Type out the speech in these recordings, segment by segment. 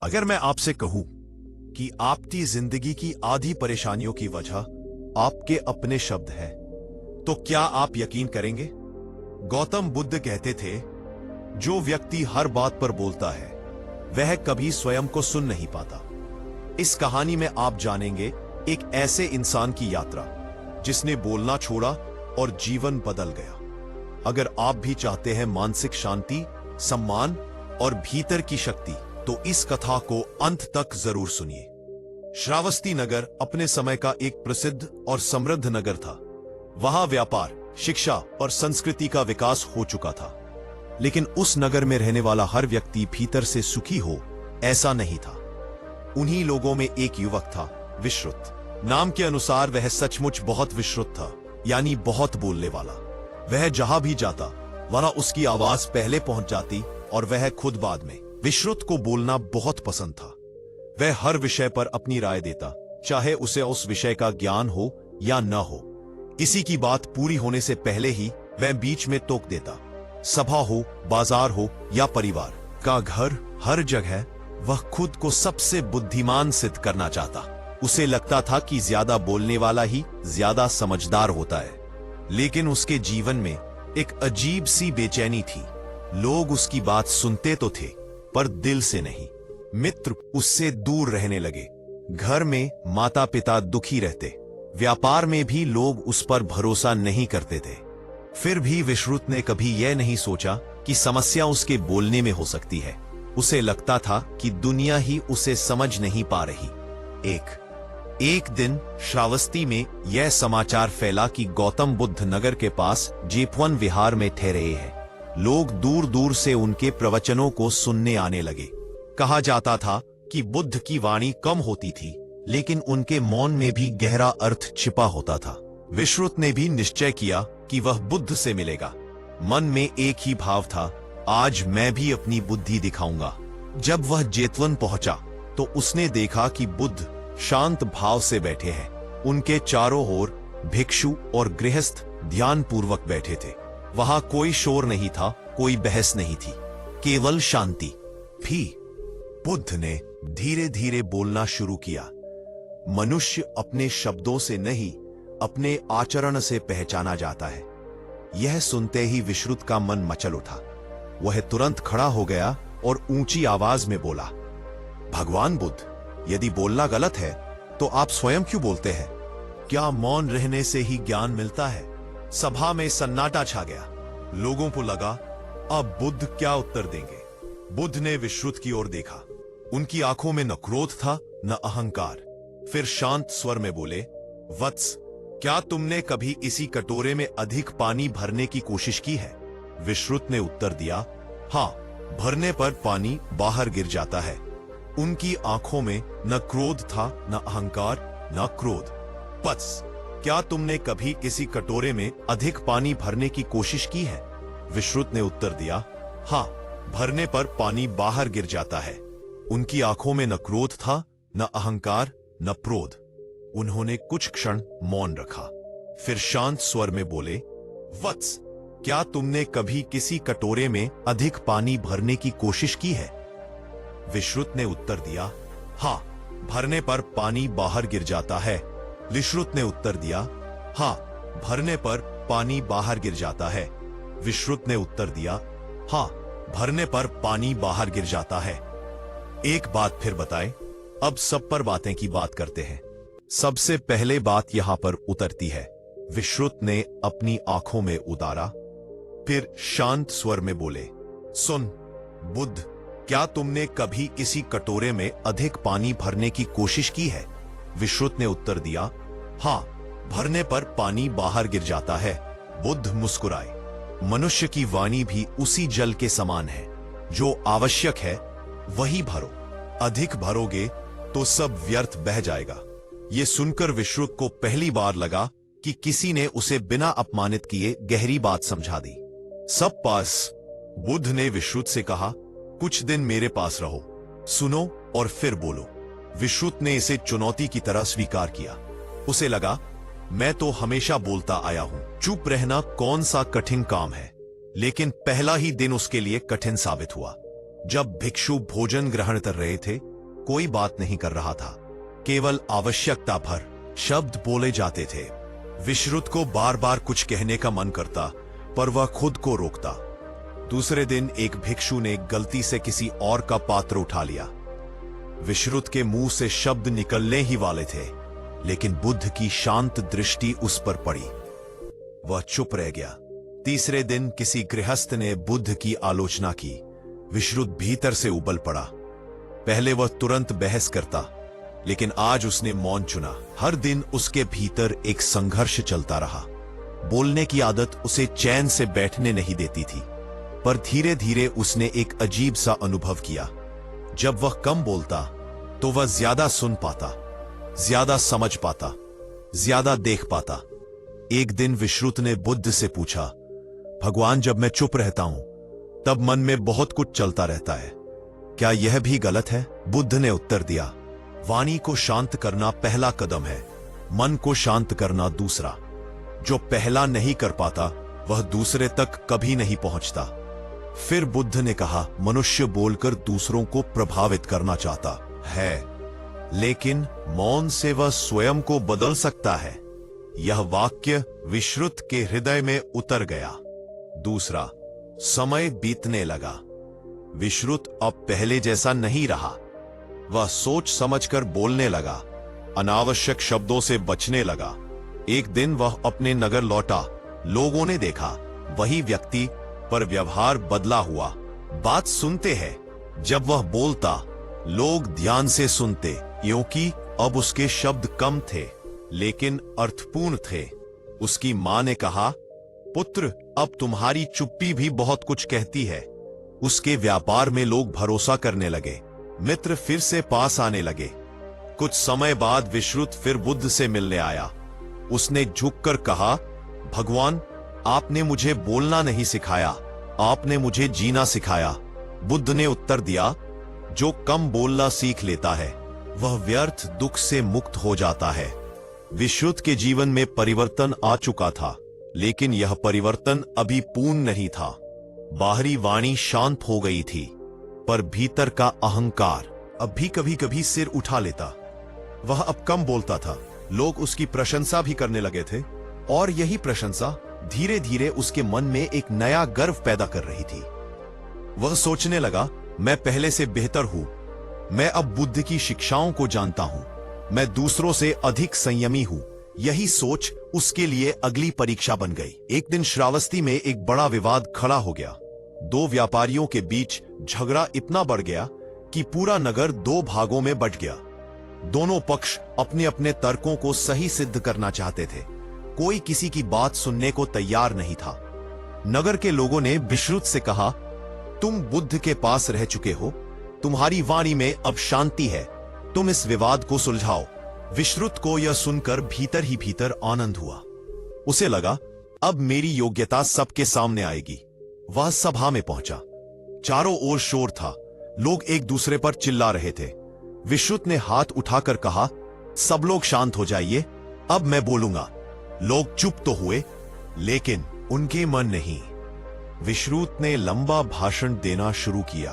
अगर मैं आपसे कहूं कि आपकी जिंदगी की आधी परेशानियों की वजह आपके अपने शब्द हैं, तो क्या आप यकीन करेंगे? गौतम बुद्ध कहते थे, जो व्यक्ति हर बात पर बोलता है वह कभी स्वयं को सुन नहीं पाता। इस कहानी में आप जानेंगे एक ऐसे इंसान की यात्रा जिसने बोलना छोड़ा और जीवन बदल गया। अगर आप भी चाहते हैं मानसिक शांति, सम्मान और भीतर की शक्ति, तो इस कथा को अंत तक जरूर सुनिए। श्रावस्ती नगर अपने समय का एक प्रसिद्ध और समृद्ध नगर था। वहां व्यापार, शिक्षा और संस्कृति का विकास हो चुका था। लेकिन उस नगर में रहने वाला हर व्यक्ति भीतर से सुखी हो, ऐसा नहीं था। उन्हीं लोगों में एक युवक था, विश्रुत। नाम के अनुसार वह सचमुच बहुत विश्रुत था, यानी बहुत बोलने वाला। वह जहां भी जाता वहां उसकी आवाज पहले पहुंच जाती और वह खुद बाद में। विश्रुत को बोलना बहुत पसंद था। वह हर विषय पर अपनी राय देता, चाहे उसे उस विषय का ज्ञान हो या न हो। किसी की बात पूरी होने से पहले ही वह बीच में टोक देता। सभा हो, बाजार हो या परिवार का घर, हर जगह वह खुद को सबसे बुद्धिमान सिद्ध करना चाहता। उसे लगता था कि ज्यादा बोलने वाला ही ज्यादा समझदार होता है। लेकिन उसके जीवन में एक अजीब सी बेचैनी थी। लोग उसकी बात सुनते तो थे, पर दिल से नहीं। मित्र उससे दूर रहने लगे। घर में माता पिता दुखी रहते। व्यापार में भी लोग उस पर भरोसा नहीं करते थे। फिर भी विश्रुत ने कभी यह नहीं सोचा कि समस्या उसके बोलने में हो सकती है। उसे लगता था कि दुनिया ही उसे समझ नहीं पा रही। एक दिन श्रावस्ती में यह समाचार फैला कि गौतम बुद्ध नगर के पास जेतवन विहार में ठहरे हैं। लोग दूर दूर से उनके प्रवचनों को सुनने आने लगे। कहा जाता था कि बुद्ध की वाणी कम होती थी, लेकिन उनके मौन में भी गहरा अर्थ छिपा होता था। विश्रुत ने भी निश्चय किया कि वह बुद्ध से मिलेगा। मन में एक ही भाव था, आज मैं भी अपनी बुद्धि दिखाऊंगा। जब वह जेतवन पहुंचा तो उसने देखा कि बुद्ध शांत भाव से बैठे हैं। उनके चारों ओर भिक्षु और गृहस्थ ध्यान पूर्वक बैठे थे। वहां कोई शोर नहीं था, कोई बहस नहीं थी, केवल शांति। भी बुद्ध ने धीरे धीरे बोलना शुरू किया। मनुष्य अपने शब्दों से नहीं, अपने आचरण से पहचाना जाता है। यह सुनते ही विश्रुत का मन मचल उठा। वह तुरंत खड़ा हो गया और ऊंची आवाज में बोला, भगवान बुद्ध, यदि बोलना गलत है तो आप स्वयं क्यों बोलते हैं? क्या मौन रहने से ही ज्ञान मिलता है? सभा में सन्नाटा छा गया। लोगों को लगा, अब बुद्ध क्या उत्तर देंगे। बुद्ध ने विश्रुत की ओर देखा। उनकी आंखों में न क्रोध था न अहंकार। फिर शांत स्वर में बोले, वत्स, क्या तुमने कभी इसी कटोरे में अधिक पानी भरने की कोशिश की है? विश्रुत ने उत्तर दिया, हाँ, भरने पर पानी बाहर गिर जाता है। उनकी आंखों में न क्रोध था न अहंकार न क्रोध। वत्स, क्या तुमने कभी किसी कटोरे में अधिक पानी भरने की कोशिश की है? विश्रुत ने उत्तर दिया, हाँ, भरने पर पानी बाहर गिर जाता है। उनकी आंखों में न क्रोध था न अहंकार न क्रोध। उन्होंने कुछ क्षण मौन रखा, फिर शांत स्वर में बोले, वत्स, क्या तुमने कभी किसी कटोरे में अधिक पानी भरने की कोशिश की है? विश्रुत ने उत्तर दिया, हाँ, भरने पर पानी बाहर गिर जाता है। विश्रुत ने उत्तर दिया, हाँ, भरने पर पानी बाहर गिर जाता है। विश्रुत ने उत्तर दिया, हाँ, भरने पर पानी बाहर गिर जाता है। एक बात फिर बताएं, अब सब पर बातें की बात करते हैं। सबसे पहले बात यहां पर उतरती है। विश्रुत ने अपनी आंखों में उतारा, फिर शांत स्वर में बोले, सुन बुद्ध, क्या तुमने कभी किसी कटोरे में अधिक पानी भरने की कोशिश की है? विश्रुत ने उत्तर दिया, हाँ, भरने पर पानी बाहर गिर जाता है। बुद्ध मुस्कुराए, मनुष्य की वाणी भी उसी जल के समान है। जो आवश्यक है वही भरो। अधिक भरोगे तो सब व्यर्थ बह जाएगा। ये सुनकर विश्रुत को पहली बार लगा कि किसी ने उसे बिना अपमानित किए गहरी बात समझा दी। सब पास। बुद्ध ने विश्रुत से कहा, कुछ दिन मेरे पास रहो, सुनो और फिर बोलो। विश्रुत ने इसे चुनौती की तरह स्वीकार किया। उसे लगा, मैं तो हमेशा बोलता आया हूं, चुप रहना कौन सा कठिन काम है। लेकिन पहला ही दिन उसके लिए कठिन साबित हुआ। जब भिक्षु भोजन ग्रहण कर रहे थे, कोई बात नहीं कर रहा था, केवल आवश्यकता भर शब्द बोले जाते थे। विश्रुत को बार बार कुछ कहने का मन करता, पर वह खुद को रोकता। दूसरे दिन एक भिक्षु ने गलती से किसी और का पात्र उठा लिया। विश्रुत के मुंह से शब्द निकलने ही वाले थे, लेकिन बुद्ध की शांत दृष्टि उस पर पड़ी। वह चुप रह गया। तीसरे दिन किसी गृहस्थ ने बुद्ध की आलोचना की। विश्रुत भीतर से उबल पड़ा। पहले वह तुरंत बहस करता, लेकिन आज उसने मौन चुना। हर दिन उसके भीतर एक संघर्ष चलता रहा। बोलने की आदत उसे चैन से बैठने नहीं देती थी, पर धीरे धीरे उसने एक अजीब सा अनुभव किया। जब वह कम बोलता तो वह ज्यादा सुन पाता, ज्यादा समझ पाता, ज्यादा देख पाता। एक दिन विश्रुत ने बुद्ध से पूछा, भगवान, जब मैं चुप रहता हूं तब मन में बहुत कुछ चलता रहता है, क्या यह भी गलत है? बुद्ध ने उत्तर दिया, वाणी को शांत करना पहला कदम है, मन को शांत करना दूसरा। जो पहला नहीं कर पाता वह दूसरे तक कभी नहीं पहुंचता। फिर बुद्ध ने कहा, मनुष्य बोलकर दूसरों को प्रभावित करना चाहता है, लेकिन मौन से वह स्वयं को बदल सकता है। यह वाक्य विश्रुत के हृदय में उतर गया। दूसरा, समय बीतने लगा। विश्रुत अब पहले जैसा नहीं रहा। वह सोच समझकर बोलने लगा, अनावश्यक शब्दों से बचने लगा। एक दिन वह अपने नगर लौटा। लोगों ने देखा वही व्यक्ति, पर व्यवहार बदला हुआ। बात सुनते हैं, जब वह बोलता लोग ध्यान से सुनते, क्योंकि अब उसके शब्द कम थे लेकिन अर्थपूर्ण थे। उसकी मां ने कहा, पुत्र, अब तुम्हारी चुप्पी भी बहुत कुछ कहती है। उसके व्यापार में लोग भरोसा करने लगे। मित्र फिर से पास आने लगे। कुछ समय बाद विश्रुत फिर बुद्ध से मिलने आया। उसने झुककर कहा, भगवान, आपने मुझे बोलना नहीं सिखाया, आपने मुझे जीना सिखाया। बुद्ध ने उत्तर दिया, जो कम बोलना सीख लेता है वह व्यर्थ दुख से मुक्त हो जाता है। विश्रुत के जीवन में परिवर्तन आ चुका था, लेकिन यह परिवर्तन अभी पूर्ण नहीं था। बाहरी वाणी शांत हो गई थी, पर भीतर का अहंकार अब भी कभी कभी सिर उठा लेता। वह अब कम बोलता था। लोग उसकी प्रशंसा भी करने लगे थे, और यही प्रशंसा धीरे धीरे उसके मन में एक नया गर्व पैदा कर रही थी। वह सोचने लगा, मैं पहले से बेहतर हूं, मैं अब बुद्ध की शिक्षाओं को जानता हूं, मैं दूसरों से अधिक संयमी हूं। यही सोच उसके लिए अगली परीक्षा बन गई। एक दिन श्रावस्ती में एक बड़ा विवाद खड़ा हो गया। दो व्यापारियों के बीच झगड़ा इतना बढ़ गया कि पूरा नगर दो भागों में बंट गया। दोनों पक्ष अपने अपने तर्कों को सही सिद्ध करना चाहते थे। कोई किसी की बात सुनने को तैयार नहीं था। नगर के लोगों ने विश्रुत से कहा, तुम बुद्ध के पास रह चुके हो, तुम्हारी वाणी में अब शांति है, तुम इस विवाद को सुलझाओ। विश्रुत को यह सुनकर भीतर ही भीतर आनंद हुआ। उसे लगा, अब मेरी योग्यता सबके सामने आएगी। वह सभा में पहुंचा। चारों ओर शोर था, लोग एक दूसरे पर चिल्ला रहे थे। विश्रुत ने हाथ उठाकर कहा, सब लोग शांत हो जाइए, अब मैं बोलूंगा। लोग चुप तो हुए, लेकिन उनके मन नहीं। विश्रुत ने लंबा भाषण देना शुरू किया।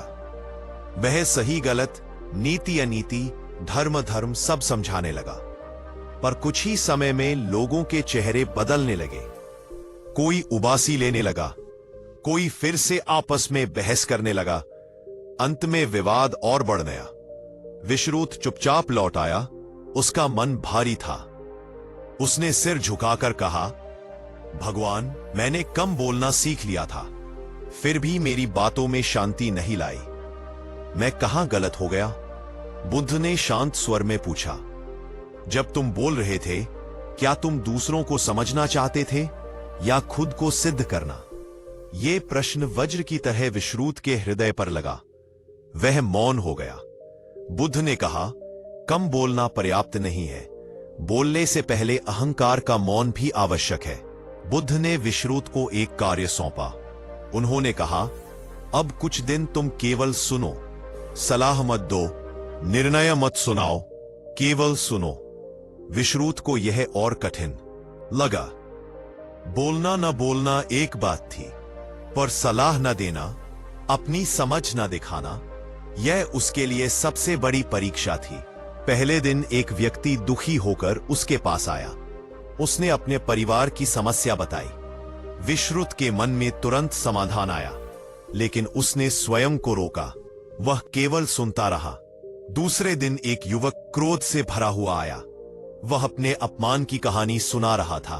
वह सही गलत, नीति अनीति, धर्म धर्म सब समझाने लगा। पर कुछ ही समय में लोगों के चेहरे बदलने लगे। कोई उबासी लेने लगा, कोई फिर से आपस में बहस करने लगा। अंत में विवाद और बढ़ गया। विश्रुत चुपचाप लौट आया। उसका मन भारी था। उसने सिर झुकाकर कहा, भगवान, मैंने कम बोलना सीख लिया था, फिर भी मेरी बातों में शांति नहीं लाई। मैं कहां गलत हो गया? बुद्ध ने शांत स्वर में पूछा। जब तुम बोल रहे थे, क्या तुम दूसरों को समझना चाहते थे या खुद को सिद्ध करना? ये प्रश्न वज्र की तरह विश्रुत के हृदय पर लगा। वह मौन हो गया। बुद्ध ने कहा, कम बोलना पर्याप्त नहीं है, बोलने से पहले अहंकार का मौन भी आवश्यक है। बुद्ध ने विश्रुत को एक कार्य सौंपा। उन्होंने कहा, अब कुछ दिन तुम केवल सुनो, सलाह मत दो, निर्णय मत सुनाओ, केवल सुनो। विश्रुत को यह और कठिन लगा। बोलना न बोलना एक बात थी, पर सलाह न देना, अपनी समझ न दिखाना, यह उसके लिए सबसे बड़ी परीक्षा थी। पहले दिन एक व्यक्ति दुखी होकर उसके पास आया। उसने अपने परिवार की समस्या बताई। विश्रुत के मन में तुरंत समाधान आया, लेकिन उसने स्वयं को रोका। वह केवल सुनता रहा। दूसरे दिन एक युवक क्रोध से भरा हुआ आया। वह अपने अपमान की कहानी सुना रहा था।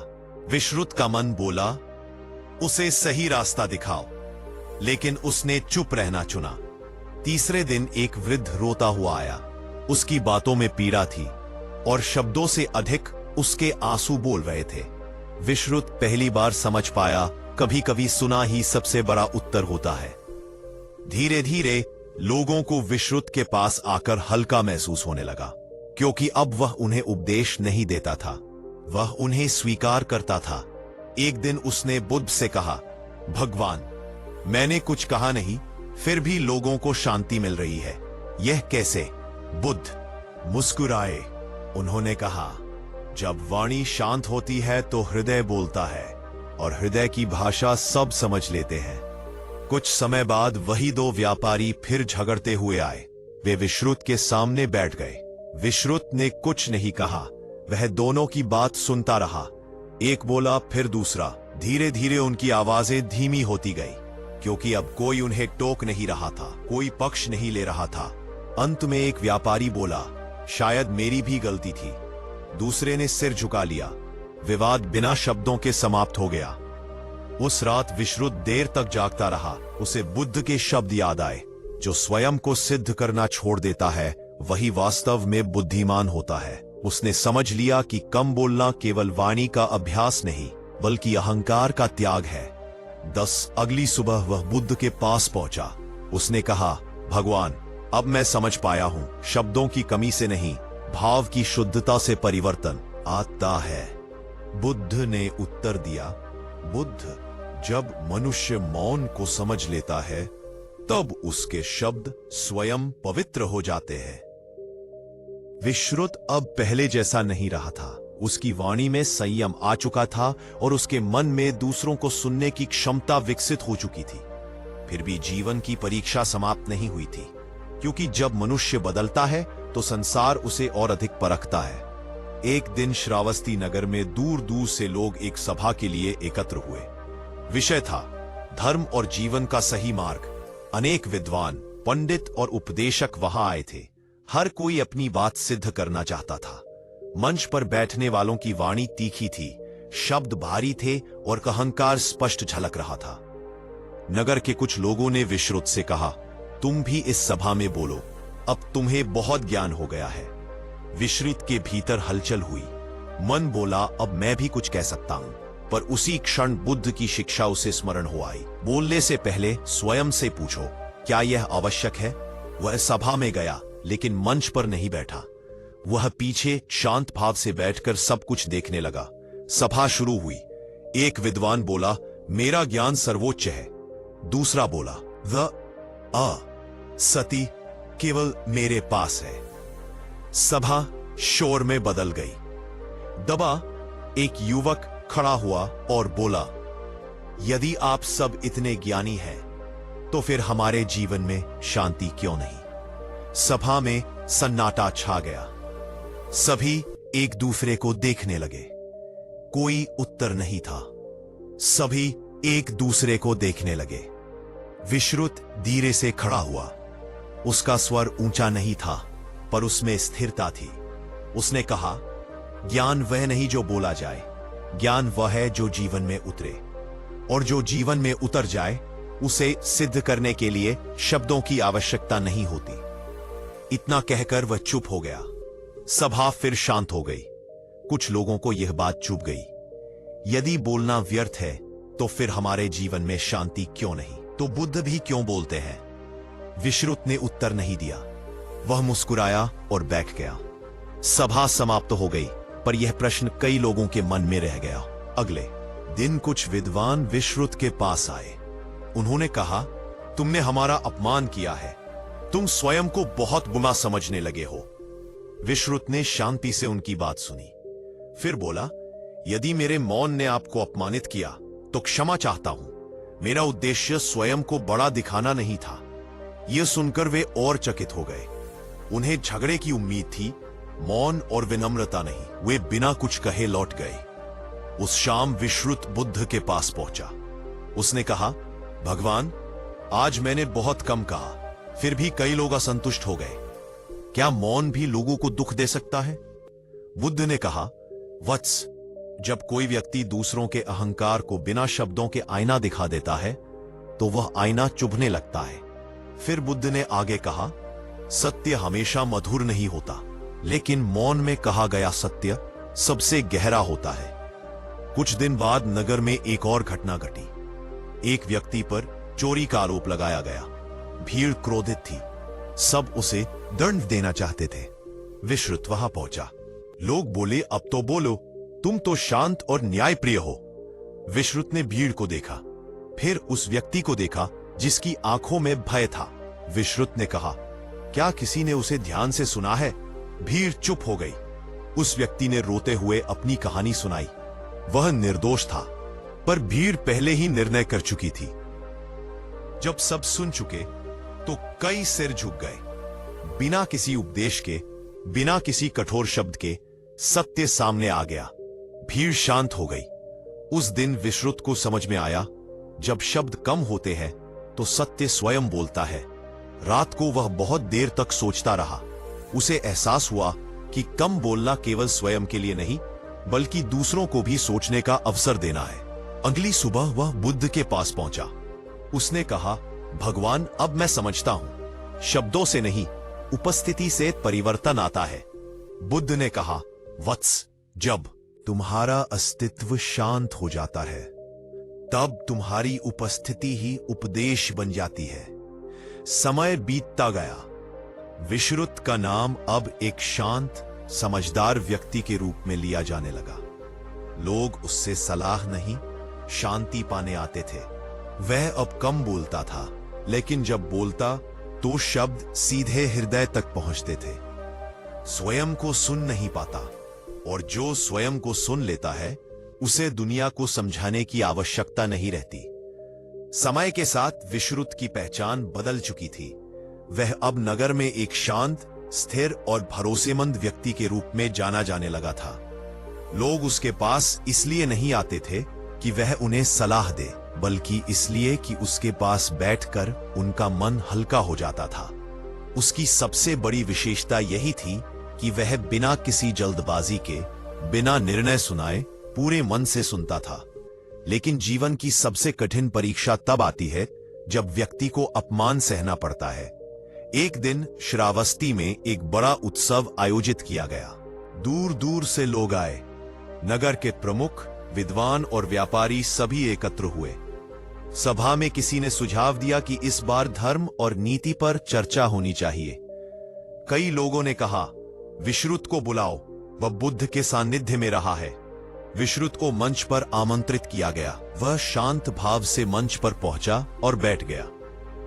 विश्रुत का मन बोला, उसे सही रास्ता दिखाओ, लेकिन उसने चुप रहना चुना। तीसरे दिन एक वृद्ध रोता हुआ आया। उसकी बातों में पीड़ा थी और शब्दों से अधिक उसके आंसू बोल रहे थे। विश्रुत पहली बार समझ पाया, कभी कभी सुना ही सबसे बड़ा उत्तर होता है। धीरे धीरे लोगों को विश्रुत के पास आकर हल्का महसूस होने लगा, क्योंकि अब वह उन्हें उपदेश नहीं देता था, वह उन्हें स्वीकार करता था। एक दिन उसने बुद्ध से कहा, भगवान, मैंने कुछ कहा नहीं, फिर भी लोगों को शांति मिल रही है, यह कैसे? बुद्ध मुस्कुराए। उन्होंने कहा, जब वाणी शांत होती है तो हृदय बोलता है, और हृदय की भाषा सब समझ लेते हैं। कुछ समय बाद वही दो व्यापारी फिर झगड़ते हुए आए। वे विश्रुत के सामने बैठ गए। विश्रुत ने कुछ नहीं कहा, वह दोनों की बात सुनता रहा। एक बोला फिर दूसरा। धीरे धीरे उनकी आवाजें धीमी होती गई, क्योंकि अब कोई उन्हें टोक नहीं रहा था, कोई पक्ष नहीं ले रहा था। अंत में एक व्यापारी बोला, शायद मेरी भी गलती थी। दूसरे ने सिर झुका लिया। विवाद बिना शब्दों के समाप्त हो गया। उस रात विश्रुत देर तक जागता रहा। उसे बुद्ध के शब्द याद आए, जो स्वयं को सिद्ध करना छोड़ देता है वही वास्तव में बुद्धिमान होता है। उसने समझ लिया कि कम बोलना केवल वाणी का अभ्यास नहीं, बल्कि अहंकार का त्याग है। अगली सुबह वह बुद्ध के पास पहुंचा। उसने कहा, भगवान, अब मैं समझ पाया हूं, शब्दों की कमी से नहीं, भाव की शुद्धता से परिवर्तन आता है। बुद्ध ने उत्तर दिया, बुद्ध, जब मनुष्य मौन को समझ लेता है तब उसके शब्द स्वयं पवित्र हो जाते हैं। विश्रुत अब पहले जैसा नहीं रहा था। उसकी वाणी में संयम आ चुका था और उसके मन में दूसरों को सुनने की क्षमता विकसित हो चुकी थी। फिर भी जीवन की परीक्षा समाप्त नहीं हुई थी, क्योंकि जब मनुष्य बदलता है तो संसार उसे और अधिक परखता है। एक दिन श्रावस्ती नगर में दूर दूर से लोग एक सभा के लिए एकत्र हुए। विषय था धर्म और जीवन का सही मार्ग। अनेक विद्वान, पंडित और उपदेशक वहां आए थे। हर कोई अपनी बात सिद्ध करना चाहता था। मंच पर बैठने वालों की वाणी तीखी थी, शब्द भारी थे और अहंकार स्पष्ट झलक रहा था। नगर के कुछ लोगों ने विश्रुत से कहा, तुम भी इस सभा में बोलो, अब तुम्हें बहुत ज्ञान हो गया है। विश्रुत के भीतर हलचल हुई। मन बोला, अब मैं भी कुछ कह सकता हूं, पर उसी क्षण बुद्ध की शिक्षा उसे स्मरण हो आई। बोलने से पहले स्वयं से पूछो, क्या यह आवश्यक है? वह सभा में गया, लेकिन मंच पर नहीं बैठा। वह पीछे शांत भाव से बैठकर सब कुछ देखने लगा। सभा शुरू हुई। एक विद्वान बोला, मेरा ज्ञान सर्वोच्च है। दूसरा बोला, सती केवल मेरे पास है। सभा शोर में बदल गई। दबा एक युवक खड़ा हुआ और बोला, यदि आप सब इतने ज्ञानी हैं, तो फिर हमारे जीवन में शांति क्यों नहीं? सभा में सन्नाटा छा गया। सभी एक दूसरे को देखने लगे। कोई उत्तर नहीं था। सभी एक दूसरे को देखने लगे। विश्रुत धीरे से खड़ा हुआ। उसका स्वर ऊंचा नहीं था, पर उसमें स्थिरता थी। उसने कहा, ज्ञान वह नहीं जो बोला जाए, ज्ञान वह है जो जीवन में उतरे, और जो जीवन में उतर जाए उसे सिद्ध करने के लिए शब्दों की आवश्यकता नहीं होती। इतना कहकर वह चुप हो गया। सभा फिर शांत हो गई। कुछ लोगों को यह बात चुभ गई। यदि बोलना व्यर्थ है, तो फिर हमारे जीवन में शांति क्यों नहीं? तो बुद्ध भी क्यों बोलते हैं? विश्रुत ने उत्तर नहीं दिया। वह मुस्कुराया और बैठ गया। सभा समाप्त हो गई, पर यह प्रश्न कई लोगों के मन में रह गया। अगले दिन कुछ विद्वान विश्रुत के पास आए। उन्होंने कहा, तुमने हमारा अपमान किया है, तुम स्वयं को बहुत बुरा समझने लगे हो। विश्रुत ने शांति से उनकी बात सुनी, फिर बोला, यदि मेरे मौन ने आपको अपमानित किया तो क्षमा चाहता हूं। मेरा उद्देश्य स्वयं को बड़ा दिखाना नहीं था। यह सुनकर वे और चकित हो गए। उन्हें झगड़े की उम्मीद थी, मौन और विनम्रता नहीं। वे बिना कुछ कहे लौट गए। उस शाम विश्रुत बुद्ध के पास पहुंचा। उसने कहा, भगवान, आज मैंने बहुत कम कहा, फिर भी कई लोग असंतुष्ट हो गए। क्या मौन भी लोगों को दुख दे सकता है? बुद्ध ने कहा, वत्स, जब कोई व्यक्ति दूसरों के अहंकार को बिना शब्दों के आईना दिखा देता है तो वह आईना चुभने लगता है। फिर बुद्ध ने आगे कहा, सत्य हमेशा मधुर नहीं होता, लेकिन मौन में कहा गया सत्य सबसे गहरा होता है। कुछ दिन बाद नगर में एक और घटना घटी। एक व्यक्ति पर चोरी का आरोप लगाया गया। भीड़ क्रोधित थी, सब उसे दंड देना चाहते थे। विश्रुत वहां पहुंचा। लोग बोले, अब तो बोलो, तुम तो शांत और न्यायप्रिय हो। विश्रुत ने भीड़ को देखा, फिर उस व्यक्ति को देखा जिसकी आंखों में भय था। विश्रुत ने कहा, क्या किसी ने उसे ध्यान से सुना है? भीड़ चुप हो गई। उस व्यक्ति ने रोते हुए अपनी कहानी सुनाई। वह निर्दोष था, पर भीड़ पहले ही निर्णय कर चुकी थी। जब सब सुन चुके तो कई सिर झुक गए। बिना किसी उपदेश के, बिना किसी कठोर शब्द के सत्य सामने आ गया। भीड़ शांत हो गई। उस दिन विश्रुत को समझ में आया, जब शब्द कम होते हैं तो सत्य स्वयं बोलता है। रात को वह बहुत देर तक सोचता रहा। उसे एहसास हुआ कि कम बोलना केवल स्वयं के लिए नहीं, बल्कि दूसरों को भी सोचने का अवसर देना है। अगली सुबह वह बुद्ध के पास पहुंचा। उसने कहा, भगवान, अब मैं समझता हूं, शब्दों से नहीं, उपस्थिति से परिवर्तन आता है। बुद्ध ने कहा, वत्स, जब तुम्हारा अस्तित्व शांत हो जाता है, तब तुम्हारी उपस्थिति ही उपदेश बन जाती है। समय बीतता गया। विश्रुत का नाम अब एक शांत, समझदार व्यक्ति के रूप में लिया जाने लगा। लोग उससे सलाह नहीं, शांति पाने आते थे। वह अब कम बोलता था, लेकिन जब बोलता तो शब्द सीधे हृदय तक पहुंचते थे। स्वयं को सुन नहीं पाता, और जो स्वयं को सुन लेता है उसे दुनिया को समझाने की आवश्यकता नहीं रहती। समय के साथ विश्रुत की पहचान बदल चुकी थी। वह अब नगर में एक शांत, स्थिर और भरोसेमंद व्यक्ति के रूप में जाना जाने लगा था। लोग उसके पास इसलिए नहीं आते थे कि वह उन्हें सलाह दे, बल्कि इसलिए कि उसके पास बैठकर उनका मन हल्का हो जाता था। उसकी सबसे बड़ी विशेषता यही थी कि वह बिना किसी जल्दबाजी के, बिना निर्णय सुनाए पूरे मन से सुनता था। लेकिन जीवन की सबसे कठिन परीक्षा तब आती है जब व्यक्ति को अपमान सहना पड़ता है। एक दिन श्रावस्ती में एक बड़ा उत्सव आयोजित किया गया। दूर दूर से लोग आए। नगर के प्रमुख, विद्वान और व्यापारी सभी एकत्र हुए। सभा में किसी ने सुझाव दिया कि इस बार धर्म और नीति पर चर्चा होनी चाहिए। कई लोगों ने कहा, विश्रुत को बुलाओ, वह बुद्ध के सानिध्य में रहा है। विश्रुत को मंच पर आमंत्रित किया गया। वह शांत भाव से मंच पर पहुंचा और बैठ गया।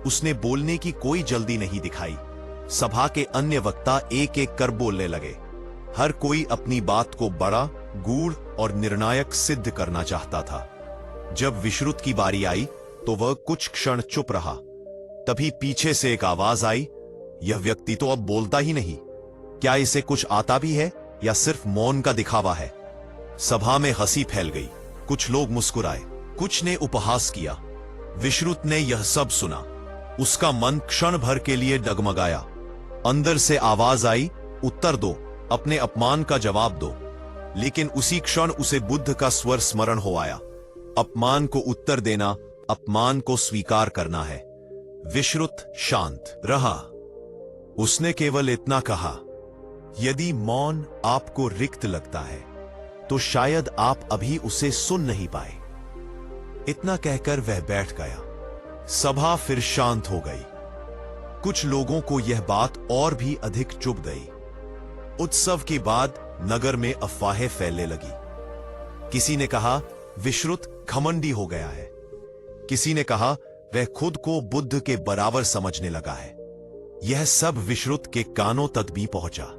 उसने बोलने की कोई जल्दी नहीं दिखाई। सभा के अन्य वक्ता एक एक कर बोलने लगे। हर कोई अपनी बात को बड़ा, गूढ़ और निर्णायक सिद्ध करना चाहता था। जब विश्रुत की बारी आई तो वह कुछ क्षण चुप रहा। तभी पीछे से एक आवाज आई, यह व्यक्ति तो अब बोलता ही नहीं। क्या इसे कुछ आता भी है या सिर्फ मौन का दिखावा है? सभा में हंसी फैल गई। कुछ लोग मुस्कुराए, कुछ ने उपहास किया। विश्रुत ने यह सब सुना। उसका मन क्षण भर के लिए डगमगाया। अंदर से आवाज आई, उत्तर दो, अपने अपमान का जवाब दो। लेकिन उसी क्षण उसे बुद्ध का स्वर स्मरण हो आया। अपमान को उत्तर देना, अपमान को स्वीकार करना है। विश्रुत शांत रहा। उसने केवल इतना कहा, यदि मौन आपको रिक्त लगता है तो शायद आप अभी उसे सुन नहीं पाए। इतना कहकर वह बैठ गया। सभा फिर शांत हो गई। कुछ लोगों को यह बात और भी अधिक चुभ गई। उत्सव के बाद नगर में अफवाहें फैलने लगी। किसी ने कहा, विश्रुत घमंडी हो गया है। किसी ने कहा, वह खुद को बुद्ध के बराबर समझने लगा है। यह सब विश्रुत के कानों तक भी पहुंचा।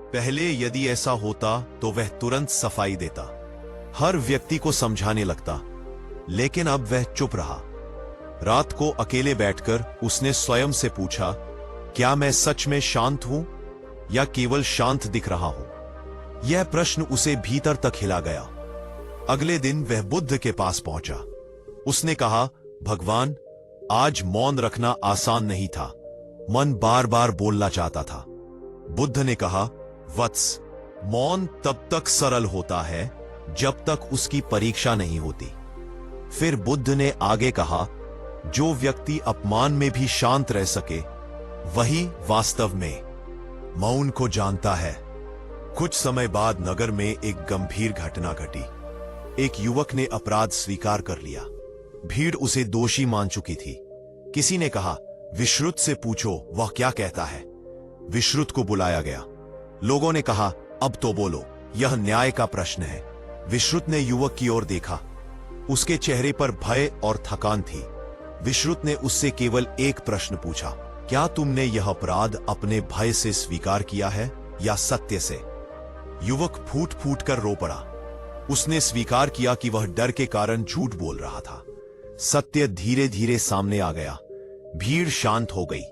पहले यदि ऐसा होता तो वह तुरंत सफाई देता, हर व्यक्ति को समझाने लगता। लेकिन अब वह चुप रहा। रात को अकेले बैठकर उसने स्वयं से पूछा, क्या मैं सच में शांत हूं या केवल शांत दिख रहा हूं? यह प्रश्न उसे भीतर तक हिला गया। अगले दिन वह बुद्ध के पास पहुंचा। उसने कहा, भगवान, आज मौन रखना आसान नहीं था। मन बार बार बोलना चाहता था। बुद्ध ने कहा, वत्स, मौन तब तक सरल होता है जब तक उसकी परीक्षा नहीं होती। फिर बुद्ध ने आगे कहा, जो व्यक्ति अपमान में भी शांत रह सके वही वास्तव में मौन को जानता है। कुछ समय बाद नगर में एक गंभीर घटना घटी। एक युवक ने अपराध स्वीकार कर लिया। भीड़ उसे दोषी मान चुकी थी। किसी ने कहा, विश्रुत से पूछो वह क्या कहता है। विश्रुत को बुलाया गया। लोगों ने कहा, अब तो बोलो, यह न्याय का प्रश्न है। विश्रुत ने युवक की ओर देखा। उसके चेहरे पर भय और थकान थी। विश्रुत ने उससे केवल एक प्रश्न पूछा, क्या तुमने यह अपराध अपने भय से स्वीकार किया है या सत्य से? युवक फूट फूट कर रो पड़ा। उसने स्वीकार किया कि वह डर के कारण झूठ बोल रहा था। सत्य धीरे धीरे सामने आ गया। भीड़ शांत हो गई।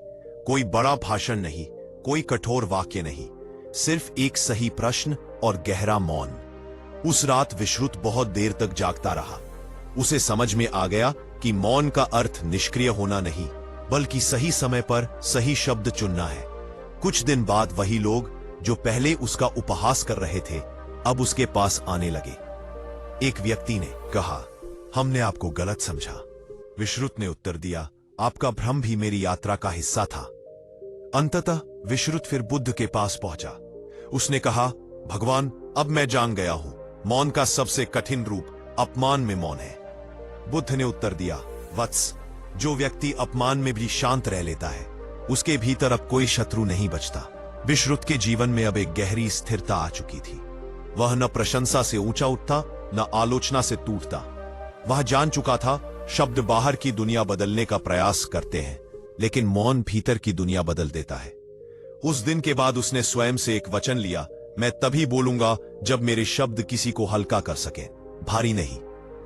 कोई बड़ा भाषण नहीं, कोई कठोर वाक्य नहीं, सिर्फ एक सही प्रश्न और गहरा मौन। उस रात विश्रुत बहुत देर तक जागता रहा। उसे समझ में आ गया कि मौन का अर्थ निष्क्रिय होना नहीं, बल्कि सही समय पर सही शब्द चुनना है। कुछ दिन बाद वही लोग जो पहले उसका उपहास कर रहे थे, अब उसके पास आने लगे। एक व्यक्ति ने कहा, हमने आपको गलत समझा। विश्रुत ने उत्तर दिया, आपका भ्रम भी मेरी यात्रा का हिस्सा था। अंततः विश्रुत फिर बुद्ध के पास पहुंचा। उसने कहा, भगवान, अब मैं जान गया हूं, मौन का सबसे कठिन रूप अपमान में मौन है। बुद्ध ने उत्तर दिया, वत्स, जो व्यक्ति अपमान में भी शांत रह लेता है, उसके भीतर अब कोई शत्रु नहीं बचता। विश्रुत के जीवन में अब एक गहरी स्थिरता आ चुकी थी। वह न प्रशंसा से ऊंचा उठता, न आलोचना से टूटता। वह जान चुका था, शब्द बाहर की दुनिया बदलने का प्रयास करते हैं, लेकिन मौन भीतर की दुनिया बदल देता है। उस दिन के बाद उसने स्वयं से एक वचन लिया, मैं तभी बोलूंगा जब मेरे शब्द किसी को हल्का कर सके, भारी नहीं।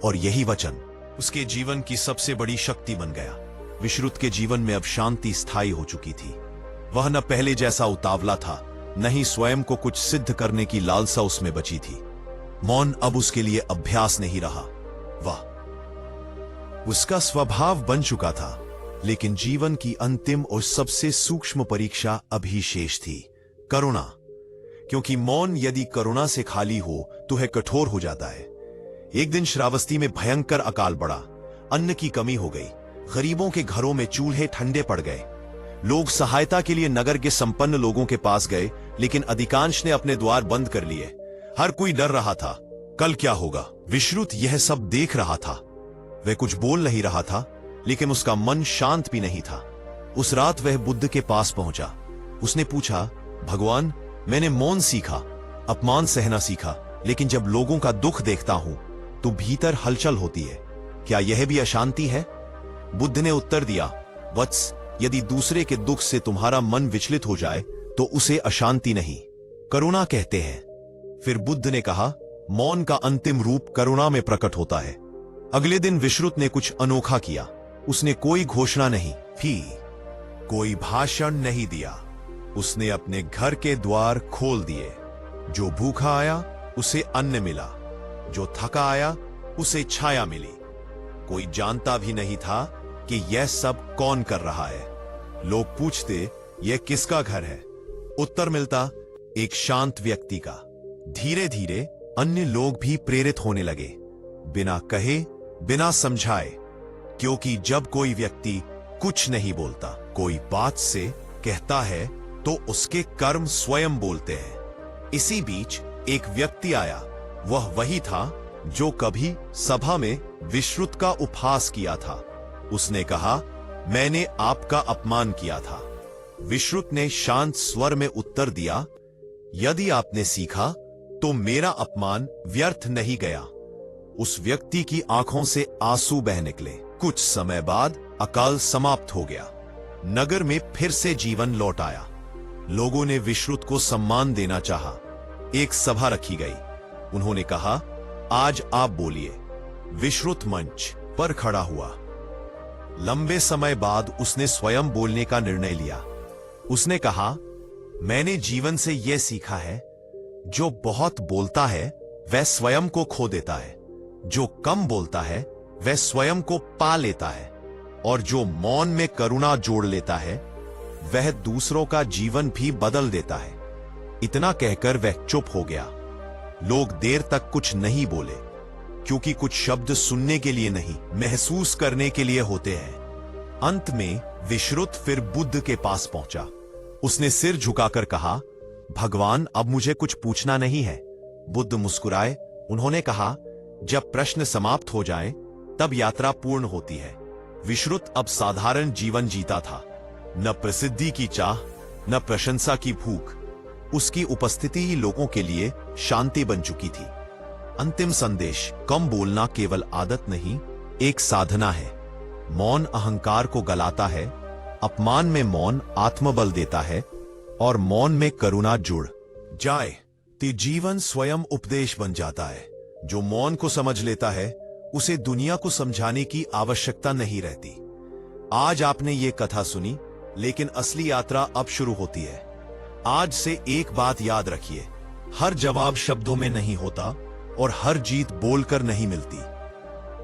और यही वचन उसके जीवन की सबसे बड़ी शक्ति बन गया। विश्रुत के जीवन में अब शांति स्थायी हो चुकी थी। वह न पहले जैसा उतावला था, न ही स्वयं को कुछ सिद्ध करने की लालसा उसमें बची थी। मौन अब उसके लिए अभ्यास नहीं रहा, वह उसका स्वभाव बन चुका था। लेकिन जीवन की अंतिम और सबसे सूक्ष्म परीक्षा अभी शेष थी, करुणा। क्योंकि मौन यदि करुणा से खाली हो तो है कठोर हो जाता है। एक दिन श्रावस्ती में भयंकर अकाल पड़ा। अन्न की कमी हो गई। गरीबों के घरों में चूल्हे ठंडे पड़ गए। लोग सहायता के लिए नगर के संपन्न लोगों के पास गए, लेकिन अधिकांश ने अपने द्वार बंद कर लिए। हर कोई डर रहा था, कल क्या होगा। विश्रुत यह सब देख रहा था। वह कुछ बोल नहीं रहा था, लेकिन उसका मन शांत भी नहीं था। उस रात वह बुद्ध के पास पहुंचा। उसने पूछा, भगवान, मैंने मौन सीखा, अपमान सहना सीखा, लेकिन जब लोगों का दुख देखता हूं तो भीतर हलचल होती है। क्या यह भी अशांति है? बुद्ध ने उत्तर दिया, वत्स, यदि दूसरे के दुख से तुम्हारा मन विचलित हो जाए तो उसे अशांति नहीं, करुणा कहते हैं। फिर बुद्ध ने कहा, मौन का अंतिम रूप करुणा में प्रकट होता है। अगले दिन विश्रुत ने कुछ अनोखा किया। उसने कोई घोषणा नहीं की, कोई भाषण नहीं दिया। उसने अपने घर के द्वार खोल दिए। जो भूखा आया उसे अन्न मिला, जो थका आया उसे छाया मिली। कोई जानता भी नहीं था कि यह सब कौन कर रहा है। लोग पूछते, यह किसका घर है? उत्तर मिलता, एक शांत व्यक्ति का। धीरे धीरे अन्य लोग भी प्रेरित होने लगे, बिना कहे, बिना समझाए। क्योंकि जब कोई व्यक्ति कुछ नहीं बोलता, कोई बात से कहता है, तो उसके कर्म स्वयं बोलते हैं। इसी बीच एक व्यक्ति आया। वह वही था जो कभी सभा में विश्रुत का उपहास किया था। उसने कहा, मैंने आपका अपमान किया था। विश्रुत ने शांत स्वर में उत्तर दिया, यदि आपने सीखा तो मेरा अपमान व्यर्थ नहीं गया। उस व्यक्ति की आंखों से आंसू बह निकले। कुछ समय बाद अकाल समाप्त हो गया। नगर में फिर से जीवन लौट आया। लोगों ने विश्रुत को सम्मान देना चाहा। एक सभा रखी गई। उन्होंने कहा, आज आप बोलिए। विश्रुत मंच पर खड़ा हुआ। लंबे समय बाद उसने स्वयं बोलने का निर्णय लिया। उसने कहा, मैंने जीवन से यह सीखा है, जो बहुत बोलता है वह स्वयं को खो देता है, जो कम बोलता है वह स्वयं को पा लेता है, और जो मौन में करुणा जोड़ लेता है वह दूसरों का जीवन भी बदल देता है। इतना कहकर वह चुप हो गया। लोग देर तक कुछ नहीं बोले, क्योंकि कुछ शब्द सुनने के लिए नहीं, महसूस करने के लिए होते हैं। अंत में विश्रुत फिर बुद्ध के पास पहुंचा। उसने सिर झुकाकर कहा, भगवान, अब मुझे कुछ पूछना नहीं है। बुद्ध मुस्कुराए। उन्होंने कहा, जब प्रश्न समाप्त हो जाएं, तब यात्रा पूर्ण होती है। विश्रुत अब साधारण जीवन जीता था, न प्रसिद्धि की चाह, न प्रशंसा की भूख। उसकी उपस्थिति ही लोगों के लिए शांति बन चुकी थी। अंतिम संदेश, कम बोलना केवल आदत नहीं, एक साधना है। मौन अहंकार को गलाता है, अपमान में मौन आत्मबल देता है, और मौन में करुणा जुड़ जाए तो जीवन स्वयं उपदेश बन जाता है। जो मौन को समझ लेता है, उसे दुनिया को समझाने की आवश्यकता नहीं रहती। आज आपने ये कथा सुनी, लेकिन असली यात्रा अब शुरू होती है। आज से एक बात याद रखिए, हर जवाब शब्दों में नहीं होता, और हर जीत बोलकर नहीं मिलती।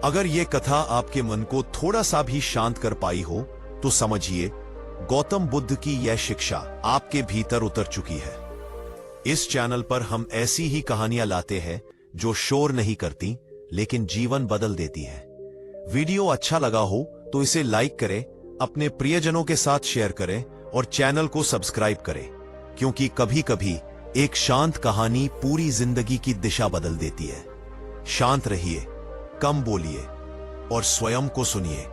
अगर यह कथा आपके मन को थोड़ा सा भी शांत कर पाई हो, तो समझिए गौतम बुद्ध की यह शिक्षा आपके भीतर उतर चुकी है। इस चैनल पर हम ऐसी ही कहानियां लाते हैं जो शोर नहीं करती, लेकिन जीवन बदल देती है। वीडियो अच्छा लगा हो तो इसे लाइक करें, अपने प्रियजनों के साथ शेयर करें, और चैनल को सब्सक्राइब करें, क्योंकि कभी कभी एक शांत कहानी पूरी जिंदगी की दिशा बदल देती है। शांत रहिए, कम बोलिए, और स्वयं को सुनिए।